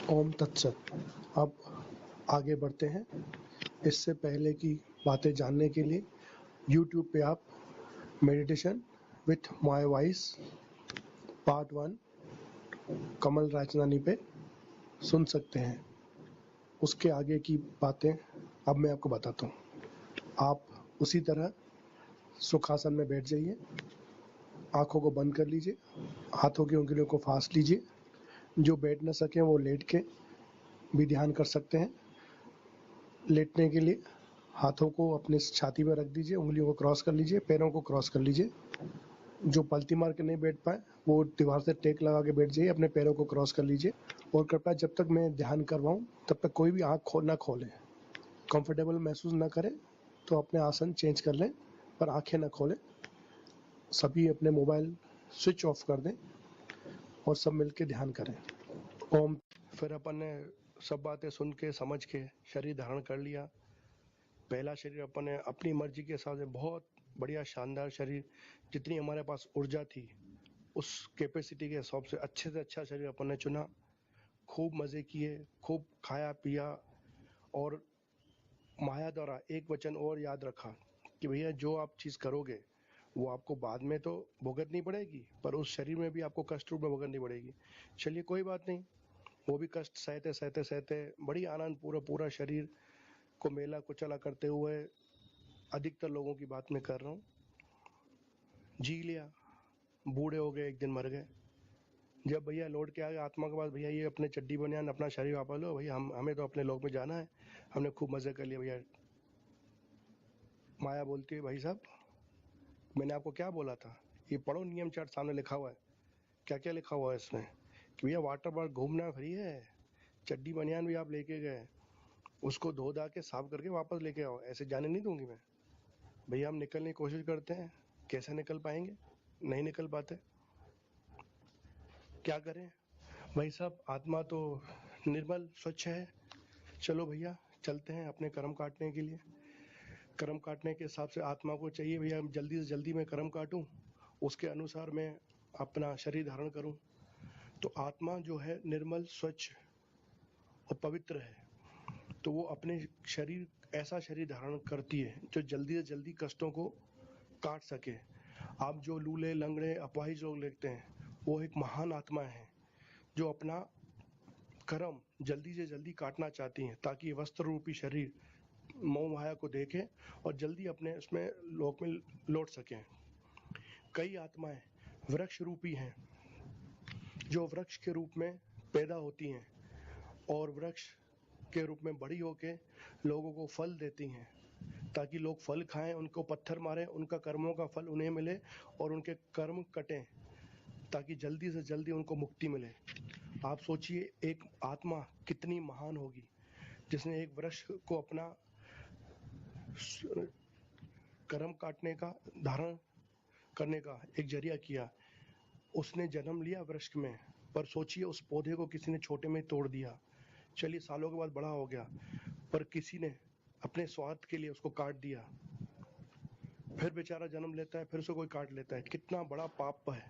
ओम तत्सत। अब आगे बढ़ते हैं। इससे पहले की बातें जानने के लिए YouTube पे आप meditation with my voice part 1 कमल राजनानी पे सुन सकते हैं। उसके आगे की बातें अब मैं आपको बताता हूँ। आप उसी तरह सुखासन में बैठ जाइए, आंखों को बंद कर लीजिए, हाथों की उंगलियों को फांस लीजिए। जो बैठ न सके वो लेट के भी ध्यान कर सकते हैं। लेटने के लिए हाथों को अपने छाती पर रख दीजिए, उंगलियों को क्रॉस कर लीजिए, पैरों को क्रॉस कर लीजिए। जो पलटी मार के नहीं बैठ पाए वो दीवार से टेक लगा के बैठ जाइए, अपने पैरों को क्रॉस कर लीजिए। और कृपया जब तक मैं ध्यान करवाऊं तब तक कोई भी आँख ना खोलें। कंफर्टेबल महसूस ना करें तो अपने आसन चेंज कर लें, पर आंखें ना खोलें। सभी अपने मोबाइल स्विच ऑफ कर दें और सब मिलके ध्यान करें। ओम। फिर अपन ने सब बातें सुन के समझ के शरीर धारण कर लिया। पहला शरीर अपन ने अपनी मर्जी के हिसाब से बहुत बढ़िया शानदार शरीर, जितनी हमारे पास ऊर्जा थी उस कैपेसिटी के हिसाब से अच्छे अच्छा शरीर अपन ने चुना। खूब मजे किए, खूब खाया पिया और माया द्वारा एक वचन और याद रखा कि भैया जो आप चीज करोगे वो आपको बाद में तो भुगतनी पड़ेगी, पर उस शरीर में भी आपको कष्ट रूप में भुगतनी पड़ेगी। चलिए कोई बात नहीं, वो भी कष्ट सहते सहते सहते बड़ी आनंद पूरा पूरा शरीर को मेला कुचला करते हुए, अधिकतर लोगों की बात मैं कर रहा हूँ, जी लिया। बूढ़े हो गए, एक दिन मर गए। जब भैया लौट के आ गए आत्मा के पास, भैया ये अपने चड्डी बनियान अपना शरीर वापस लो भैया, हमें तो अपने लोक में जाना है, हमने खूब मजे कर लिया भैया। माया बोलती है, भाई साहब मैंने आपको क्या बोला था, ये पढ़ो नियम चार्ट सामने लिखा हुआ है। क्या क्या लिखा हुआ है इसमें कि भैया वाटर पार्क घूमना फ्री है, चड्डी बनियान भी आप लेके गए, उसको धो धा के साफ करके वापस लेके आओ, ऐसे जाने नहीं दूंगी मैं। भैया हम निकलने की कोशिश करते हैं, कैसे निकल पाएंगे, नहीं निकल पाते, क्या करें भाई साहब, आत्मा तो निर्मल स्वच्छ है। चलो भैया चलते हैं अपने कर्म काटने के लिए। कर्म काटने के हिसाब से आत्मा को चाहिए भैया जल्दी से जल्दी मैं कर्म काटूं, उसके अनुसार मैं अपना शरीर धारण करूं। तो आत्मा जो है निर्मल स्वच्छ और पवित्र है, तो वो अपने शरीर ऐसा शरीर धारण करती है जो जल्दी से जल्दी कष्टों को काट सके। आप जो लूले लंगड़े अपाहिज लोग देखते हैं वो एक महान आत्मा है जो अपना कर्म जल्दी से जल्दी काटना चाहती हैं ताकि वस्त्र रूपी शरीर मोह माया को देखे और जल्दी अपने उसमें लोक में लौट सकें। कई आत्माएं वृक्ष रूपी हैं जो वृक्ष के रूप में पैदा होती हैं और वृक्ष के रूप में बड़ी होके लोगों को फल देती हैं ताकि लोग फल खाएं, उनको पत्थर मारें, उनका कर्मों का फल उन्हें मिले और उनके कर्म कटें ताकि जल्दी से जल्दी उनको मुक्ति मिले। आप सोचिए एक आत्मा कितनी महान होगी जिसने एक वृक्ष को अपना कर्म काटने का धारण करने का एक जरिया किया। उसने जन्म लिया वृक्ष में, पर सोचिए उस पौधे को किसी ने छोटे में तोड़ दिया। चलिए सालों के बाद बड़ा हो गया, पर किसी ने अपने स्वार्थ के लिए उसको काट दिया। फिर बेचारा जन्म लेता है, फिर उसको कोई काट लेता है। कितना बड़ा पाप है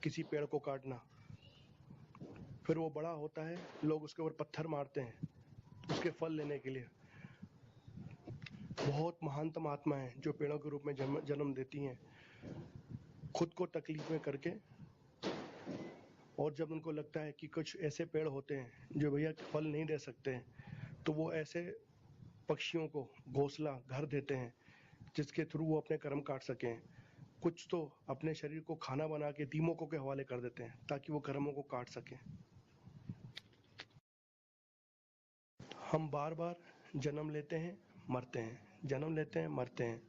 किसी पेड़ को काटना। फिर वो बड़ा होता है, लोग उसके ऊपर पत्थर मारते हैं उसके फल लेने के लिए। बहुत महानतम आत्मा है जो पेड़ों के रूप में जन्म देती हैं खुद को तकलीफ में करके। और जब उनको लगता है कि कुछ ऐसे पेड़ होते हैं जो भैया फल नहीं दे सकते हैं, तो वो ऐसे पक्षियों को घोंसला घर देते हैं जिसके थ्रू वो अपने कर्म काट सकें। कुछ तो अपने शरीर को खाना बना के दीमकों के हवाले कर देते हैं ताकि वो कर्मों को काट सकें। हम बार बार जन्म लेते हैं मरते हैं, जन्म लेते हैं मरते हैं।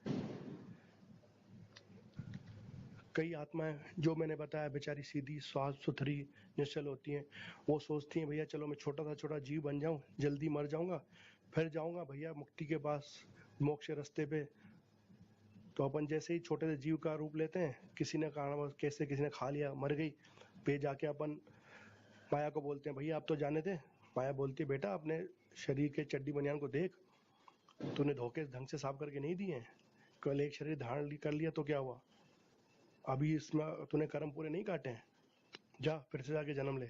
कई आत्माएं जो मैंने बताया बेचारी सीधी साफ सुथरी निश्चल होती हैं, वो सोचती हैं भैया चलो मैं छोटा जीव बन जाऊं, जल्दी मर जाऊंगा, फिर जाऊंगा भैया मुक्ति के पास मोक्ष रास्ते पे। तो अपन जैसे ही छोटे से जीव का रूप लेते हैं, किसी ने कारण कैसे किसी ने खा लिया मर गई, पे जाके अपन माया को बोलते हैं भैया आप तो जाने दे। माया बोलती है बेटा अपने शरीर के चड्डी बनियान को देख, तूने धोखे ढंग से साफ करके नहीं दिए हैं, कल एक शरीर धारण कर लिया तो क्या हुआ, अभी इसमें तूने कर्म पूरे नहीं काटे हैं, जा फिर से जाके जन्म ले।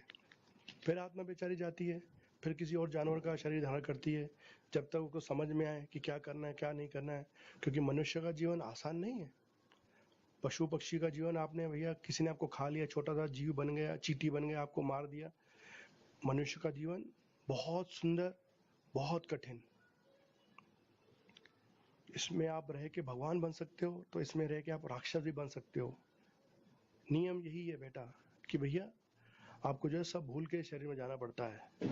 फिर आत्मा बेचारी जाती है, फिर किसी और जानवर का शरीर धारण करती है, जब तक उसको समझ में आए कि क्या करना है क्या नहीं करना है। क्योंकि मनुष्य का जीवन आसान नहीं है। पशु पक्षी का जीवन आपने भैया किसी ने आपको खा लिया, छोटा सा जीव बन गया, चींटी बन गया, आपको मार दिया। मनुष्य का जीवन बहुत सुंदर, बहुत कठिन। इसमें आप रह के भगवान बन सकते हो, तो इसमें रह के आप राक्षस भी बन सकते हो। नियम यही है बेटा कि भैया आपको जो है सब भूल के शरीर में जाना पड़ता है।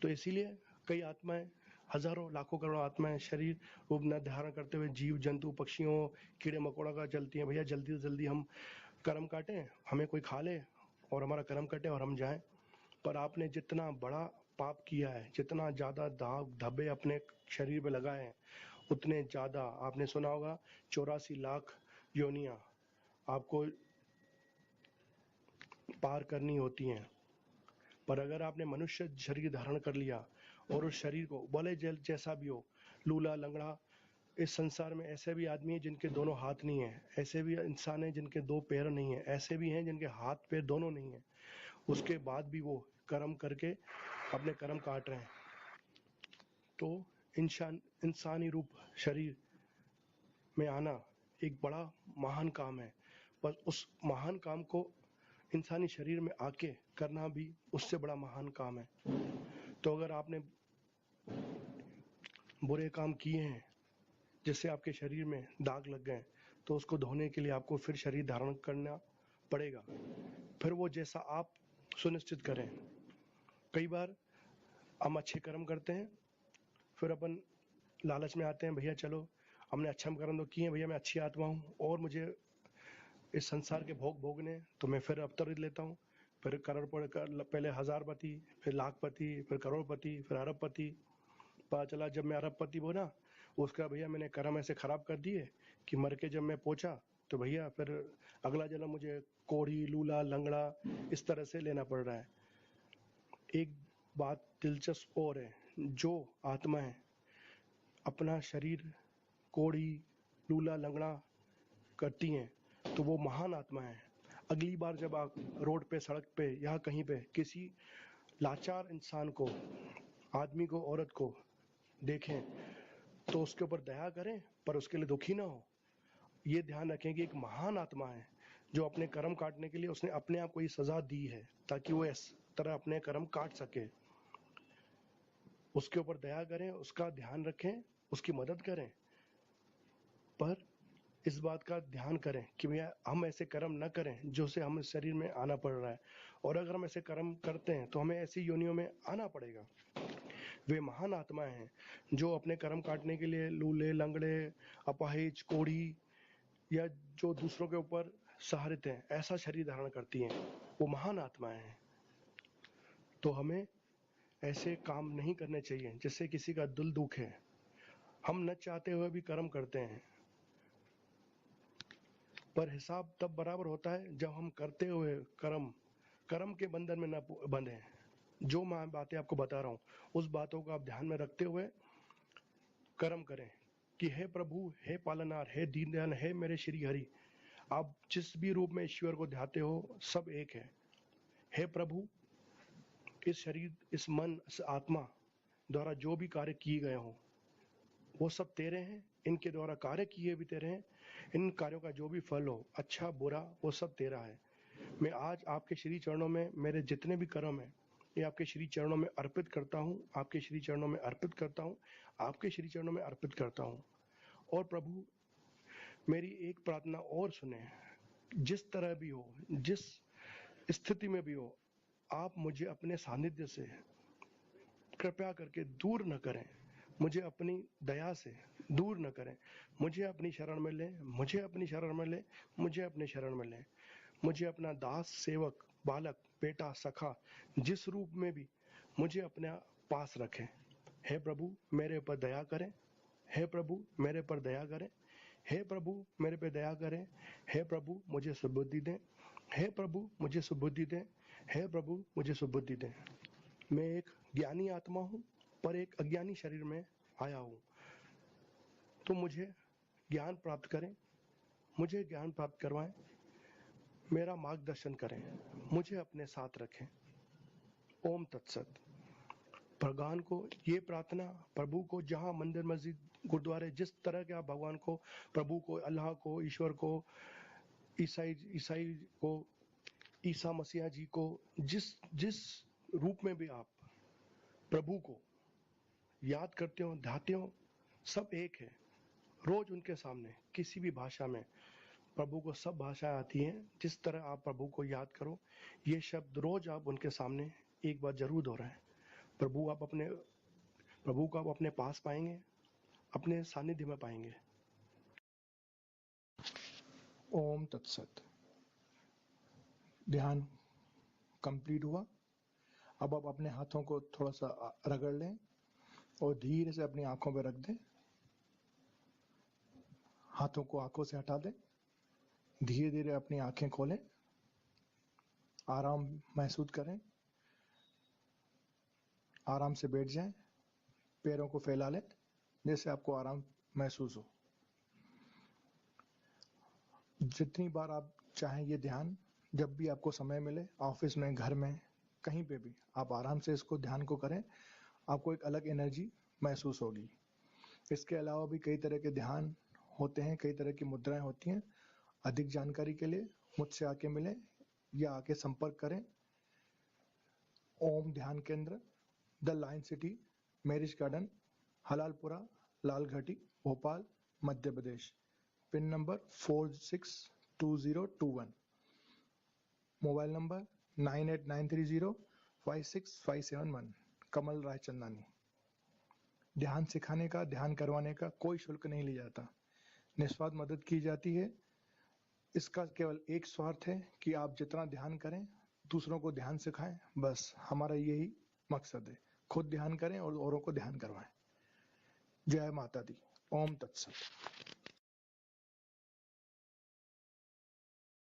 तो इसीलिए कई आत्माएं, हजारों लाखों करोड़ों आत्माएं शरीर रूप न धारण करते हुए जीव जंतु पक्षियों कीड़े मकोड़ा का चलती हैं। भैया जल्दी से जल्दी हम कर्म काटें, हमें कोई खा ले और हमारा कर्म कटे और हम जाएं। पर आपने जितना बड़ा पाप किया है, जितना ज्यादा दाग धब्बे अपने शरीर पे लगाए हैं, उतने ज्यादा आपने सुना होगा 84 लाख योनियां आपको पार करनी होती हैं। पर अगर आपने मनुष्य शरीर धारण कर लिया और उस शरीर को भले जैसा भी हो, लूला लंगड़ा, इस संसार में ऐसे भी आदमी हैं जिनके दोनों हाथ नहीं है, ऐसे भी इंसान हैं जिनके दो पैर नहीं है, ऐसे भी हैं जिनके हाथ पैर दोनों नहीं है, उसके बाद भी वो कर्म करके अपने कर्म काट रहे हैं। तो इंसानी रूप शरीर में आना एक बड़ा महान काम है, पर उस महान काम को इंसानी शरीर में आके करना भी उससे बड़ा महान काम है। तो अगर आपने बुरे काम किए हैं जिससे आपके शरीर में दाग लग गए, तो उसको धोने के लिए आपको फिर शरीर धारण करना पड़ेगा। फिर वो जैसा आप सुनिश्चित करें। कई बार हम अच्छे कर्म करते हैं, फिर अपन लालच में आते हैं, भैया चलो हमने अच्छा कर्म तो किए, भैया मैं अच्छी आत्मा हूँ और मुझे इस संसार के भोग भोगने, तो मैं फिर अवतरित लेता हूँ। फिर पहले हजारपति, फिर लाखपति, फिर करोड़पति, फिर अरबपति। पता चला जब मैं अरबपति बना, उसका भैया मैंने कर्म ऐसे खराब कर दिए कि मर के जब मैं पहुंचा तो भैया फिर अगला जन्म मुझे कोढ़ी लूला लंगड़ा इस तरह से लेना पड़ रहा है। एक बात दिलचस्प और है, जो आत्माएं अपना शरीर कोढ़ी लूला लंगड़ा करती हैं तो वो महान आत्माएं हैं। अगली बार जब आप रोड पे, सड़क पे या कहीं पे किसी लाचार इंसान को, आदमी को, औरत को देखें तो उसके ऊपर दया करें, पर उसके लिए दुखी ना हो। ये ध्यान रखें कि एक महान आत्मा है जो अपने कर्म काटने के लिए उसने अपने आप को ये सजा दी है ताकि वो इस तरह अपने कर्म काट सके। उसके ऊपर दया करें, उसका ध्यान रखें, उसकी मदद करें, पर इस बात का ध्यान करें कि भैया हम ऐसे कर्म न करें जो से हमें शरीर में आना पड़ रहा है, और अगर हम ऐसे कर्म करते हैं तो हमें ऐसी योनियों में आना पड़ेगा। वे महान आत्माएं हैं जो अपने कर्म काटने के लिए लूले लंगड़े, अपाहिज, कोढ़ी या जो दूसरों के ऊपर सहारित हैं ऐसा शरीर धारण करती हैं। वो महान आत्माएं हैं। तो हमें ऐसे काम नहीं करने चाहिए जिससे किसी का दिल दुखे। हम न चाहते हुए भी कर्म करते हैं, पर हिसाब तब बराबर होता है जब हम करते हुए कर्म के बंधन में न बंधे। जो मैं बातें आपको बता रहा हूँ उस बातों को आप ध्यान में रखते हुए कर्म करें कि हे प्रभु, हे पालनहार, हे दीनदयाल, हे मेरे श्री हरि, आप जिस भी रूप में ईश्वर को ध्याते हो सब एक है। हे प्रभु, इस शरीर, इस मन, इस आत्मा द्वारा जो भी कार्य किए गए हों वो सब तेरे हैं, इनके द्वारा कार्य किए भी तेरे हैं, इन कार्यों का जो भी फल हो, अच्छा बुरा, वो सब तेरा है। मैं आज आपके श्री चरणों में मेरे जितने भी कर्म हैं ये आपके श्री चरणों में अर्पित करता हूँ, आपके श्री चरणों में अर्पित करता हूँ, आपके श्री चरणों में अर्पित करता हूँ। और प्रभु मेरी एक प्रार्थना और सुने, जिस तरह भी हो, जिस स्थिति में भी हो, आप मुझे अपने सानिध्य से कृपया करके दूर न करें, मुझे अपनी दया से दूर न करें। मुझे अपनी शरण में लें, मुझे अपनी शरण में लें, मुझे अपनी शरण में लें। मुझे अपना दास, सेवक, बालक, बेटा, सखा, जिस रूप में भी मुझे अपने पास रखें। हे प्रभु मेरे पर दया करें, हे प्रभु मेरे पर दया करें, हे प्रभु मेरे पे दया करें, हे प्रभु मुझे सुबुद्धि दें, हे प्रभु मुझे सुबुद्धि दें, हे प्रभु मुझे सुबुद्धि दें। मैं एक ज्ञानी आत्मा हूँ पर एक अज्ञानी शरीर में आया हूँ, तो मुझे ज्ञान प्राप्त करें, मुझे ज्ञान प्राप्त करवाएं, मेरा मार्गदर्शन करें, मुझे अपने साथ रखें। ओम तत्सत। भगवान को ये प्रार्थना, प्रभु को जहाँ मंदिर मस्जिद गुरुद्वारे जिस तरह के आप भगवान को, प्रभु को, अल्लाह को, ईश्वर को, ईसाई को, ईसा मसीहा जी को, जिस जिस रूप में भी आप प्रभु को याद करते हो, ध्याते हो, सब एक है। रोज उनके सामने किसी भी भाषा में, प्रभु को सब भाषाएं आती हैं, जिस तरह आप प्रभु को याद करो, ये शब्द रोज आप उनके सामने एक बार जरूर दोहराएं। प्रभु को आप अपने पास पाएंगे, अपने सानिध्य में पाएंगे। ओम तत्सत। ध्यान कंप्लीट हुआ। अब आप अपने हाथों को थोड़ा सा रगड़ लें और धीरे से अपनी आंखों पर रख दें। हाथों को आंखों से हटा दें। धीरे धीरे अपनी आंखें खोलें। आराम महसूस करें। आराम से बैठ जाएं। पैरों को फैला लें जैसे आपको आराम महसूस हो। जितनी बार आप चाहें ये ध्यान, जब भी आपको समय मिले, ऑफिस में, घर में, कहीं पे भी आप आराम से इसको ध्यान को करें। आपको एक अलग एनर्जी महसूस होगी। इसके अलावा भी कई तरह के ध्यान होते हैं, कई तरह की मुद्राएं होती हैं। अधिक जानकारी के लिए मुझसे आके मिलें या आके संपर्क करें। Om Dhyan Kendra, the lion city, marriage garden, Halalpura, Lalghati, Bhopal, Madhya Pradesh. Pin number 462021। Mobile number 9893056571। Kamal Raichandani. ध्यान सिखाने का, ध्यान करवाने का कोई शुल्क नहीं लिया जाता। निस्वार्थ मदद की जाती है। इसका केवल एक स्वार्थ है कि आप जितना ध्यान करें, दूसरों को ध्यान सिखाएं। बस हमारा यही मकसद है। खुद ध्यान करें और औरों को ध्यान करवाएं। जय माता दी। ओम तत्सत।